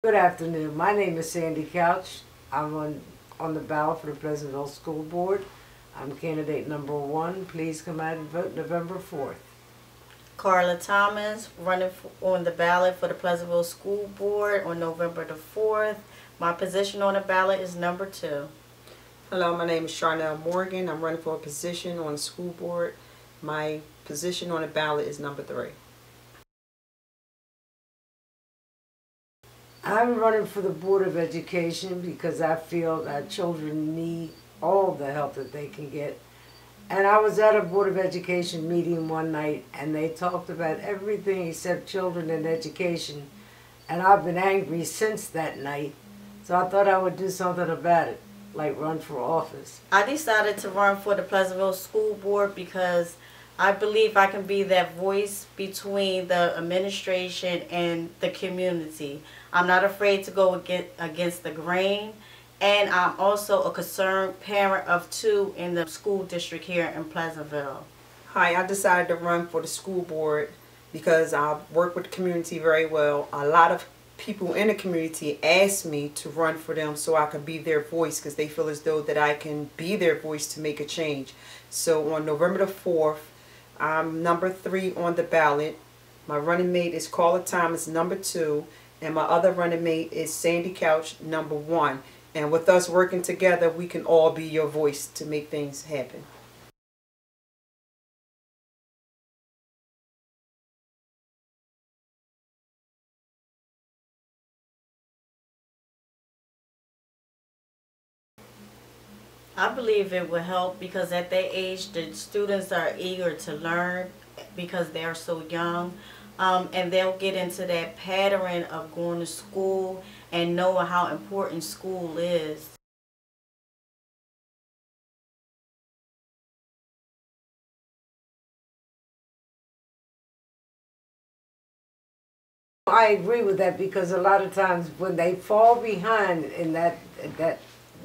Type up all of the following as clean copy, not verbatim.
Good afternoon. My name is Sandy Couch. I'm on the ballot for the Pleasantville School Board. I'm candidate number 1. Please come out and vote November 4th. Carla Thomas, running on the ballot for the Pleasantville School Board on November the 4th. My position on the ballot is number 2. Hello, my name is Sharnell Morgan. I'm running for a position on the school board. My position on the ballot is number 3. I'm running for the Board of Education because I feel that children need all the help that they can get. And I was at a Board of Education meeting one night and they talked about everything except children and education. And I've been angry since that night. So I thought I would do something about it, like run for office. I decided to run for the Pleasantville School Board because I believe I can be that voice between the administration and the community. I'm not afraid to go against the grain, and I'm also a concerned parent of 2 in the school district here in Pleasantville. Hi, I decided to run for the school board because I work with the community very well. A lot of people in the community asked me to run for them so I could be their voice because they feel as though that I can be their voice to make a change. So on November the 4th, I'm number 3 on the ballot. My running mate is Carla Thomas, number 2, and my other running mate is Sandy Couch, number 1. And with us working together, we can all be your voice to make things happen. I believe it will help because at their age, the students are eager to learn because they're so young. And they'll get into that pattern of going to school and knowing how important school is. I agree with that because a lot of times when they fall behind in that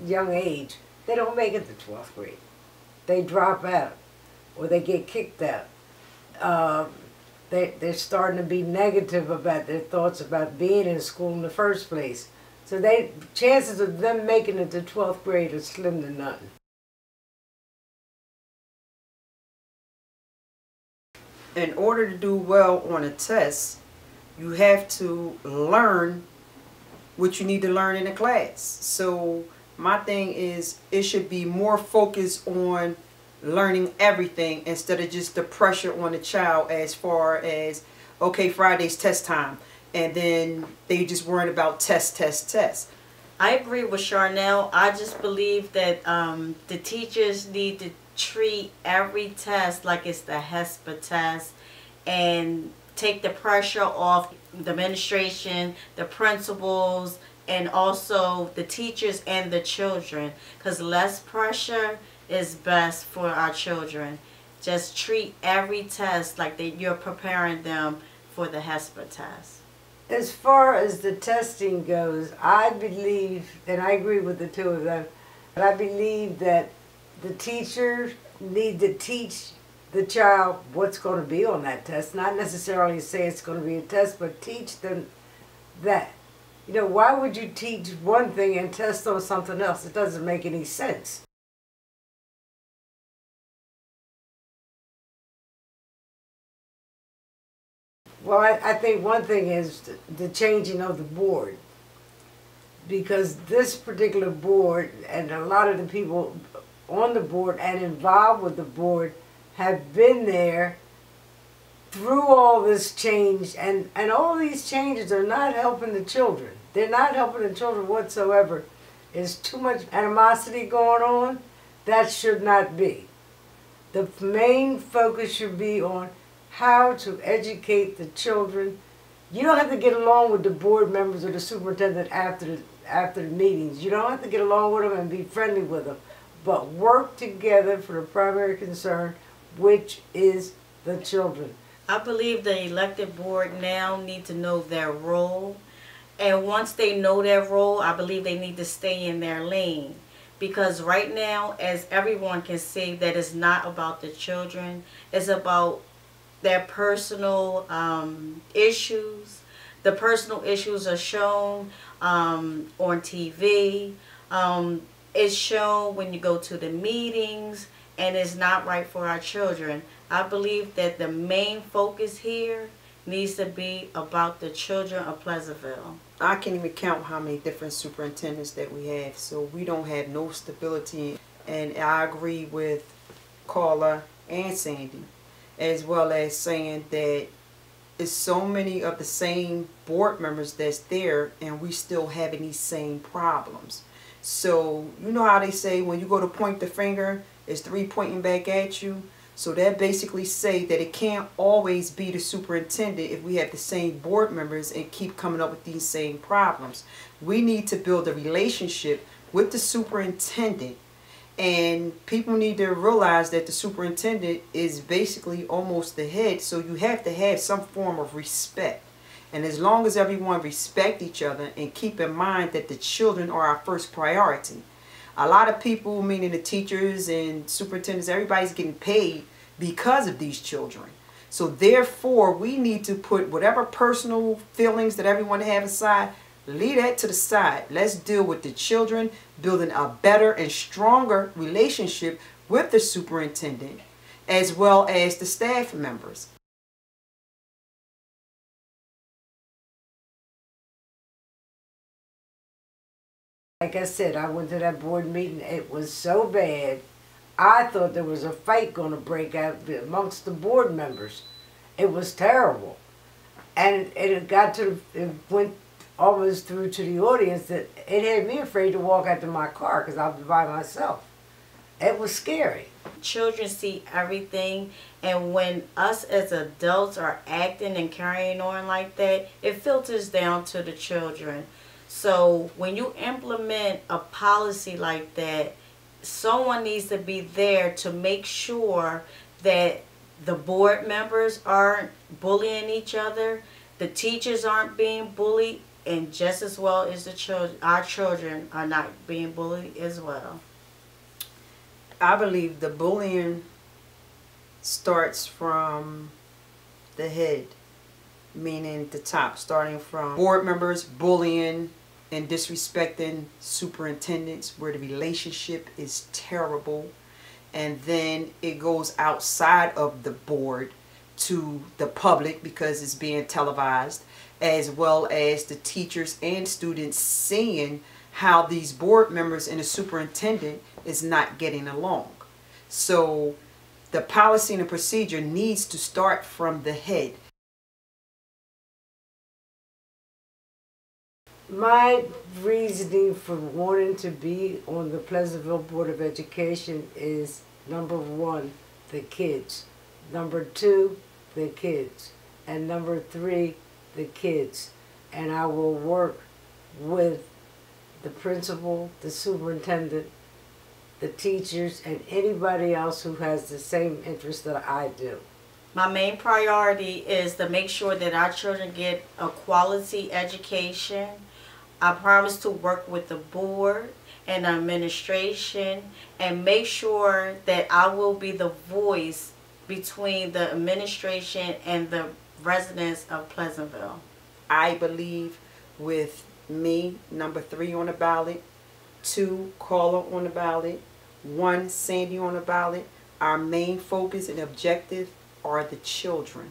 young age, they don't make it to 12th grade. They drop out or they get kicked out. They're starting to be negative about their thoughts about being in school in the first place. So chances of them making it to 12th grade are slim to none. In order to do well on a test, you have to learn what you need to learn in a class. So my thing is it should be more focused on learning everything instead of just the pressure on the child as far as, okay, Friday's test time, and then they just worrying about test. I agree with Sharnell. I just believe that the teachers need to treat every test like it's the HESPA test and take the pressure off the administration, the principals, and also the teachers and the children, because less pressure is best for our children. Just treat every test like you're preparing them for the HESPA test. As far as the testing goes, I believe, and I agree with the 2 of them, but I believe that the teachers need to teach the child what's going to be on that test. Not necessarily say it's going to be a test, but teach them that. You know, why would you teach one thing and test on something else? It doesn't make any sense. Well, I think one thing is the changing of the board. Because this particular board and a lot of the people on the board and involved with the board have been there through all this change, and all these changes are not helping the children. They're not helping the children whatsoever. There's too much animosity going on. That should not be. The main focus should be on how to educate the children. You don't have to get along with the board members or the superintendent after the meetings. You don't have to get along with them and be friendly with them, but work together for the primary concern, which is the children. I believe the elected board now need to know their role, and once they know their role, I believe they need to stay in their lane. Because right now, as everyone can see, that it's not about the children, it's about their personal issues, The personal issues are shown on TV. It's shown when you go to the meetings, and it's not right for our children. I believe that the main focus here needs to be about the children of Pleasantville. I can't even count how many different superintendents that we have, so we don't have no stability. And I agree with Carla and Sandy, as well as saying that it's so many of the same board members that's there, and we still having these same problems. So you know how they say when you go to point the finger, it's 3 pointing back at you. So that basically say that it can't always be the superintendent if we have the same board members and keep coming up with these same problems. We need to build a relationship with the superintendent, and people need to realize that the superintendent is basically almost the head, so you have to have some form of respect. And as long as everyone respect each other and keep in mind that the children are our first priority. A lot of people, meaning the teachers and superintendents, everybody's getting paid because of these children. So therefore, we need to put whatever personal feelings that everyone have aside, leave that to the side. Let's deal with the children, building a better and stronger relationship with the superintendent as well as the staff members. Like I said, I went to that board meeting. It was so bad. I thought there was a fight going to break out amongst the board members. It was terrible. And it got to, it went almost through to the audience that it had me afraid to walk out to my car because I was by myself. It was scary. Children see everything, and when us as adults are acting and carrying on like that, it filters down to the children. So when you implement a policy like that, someone needs to be there to make sure that the board members aren't bullying each other, the teachers aren't being bullied, and just as well as the children, our children are not being bullied as well. I believe the bullying starts from the head, meaning the top, starting from board members bullying and disrespecting superintendents where the relationship is terrible, and then it goes outside of the board to the public because it's being televised, as well as the teachers and students seeing how these board members and the superintendent is not getting along. So the policy and the procedure needs to start from the head. My reasoning for wanting to be on the Pleasantville Board of Education is number one, the kids. Number two, the kids. And number three, the kids. And I will work with the principal, the superintendent, the teachers, and anybody else who has the same interest that I do. My main priority is to make sure that our children get a quality education. I promise to work with the board and the administration and make sure that I will be the voice between the administration and the residents of Pleasantville. I believe with me, number 3 on the ballot, 2, Carla on the ballot, 1, Sandy on the ballot, our main focus and objective are the children.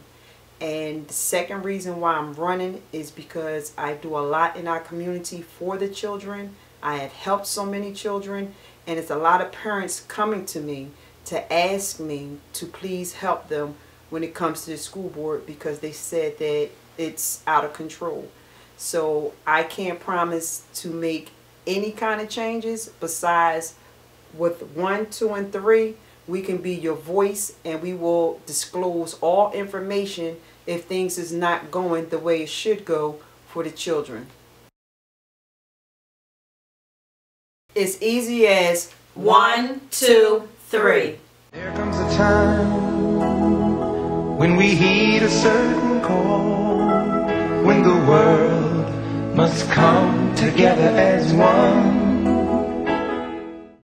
And the second reason why I'm running is because I do a lot in our community for the children. I have helped so many children, and it's a lot of parents coming to me to ask me to please help them when it comes to the school board because they said that it's out of control. So I can't promise to make any kind of changes besides with 1, 2, and 3. We can be your voice, and we will disclose all information if things is not going the way it should go for the children. It's easy as 1, 2, 3. There comes a time when we heed a certain call, when the world must come together as one.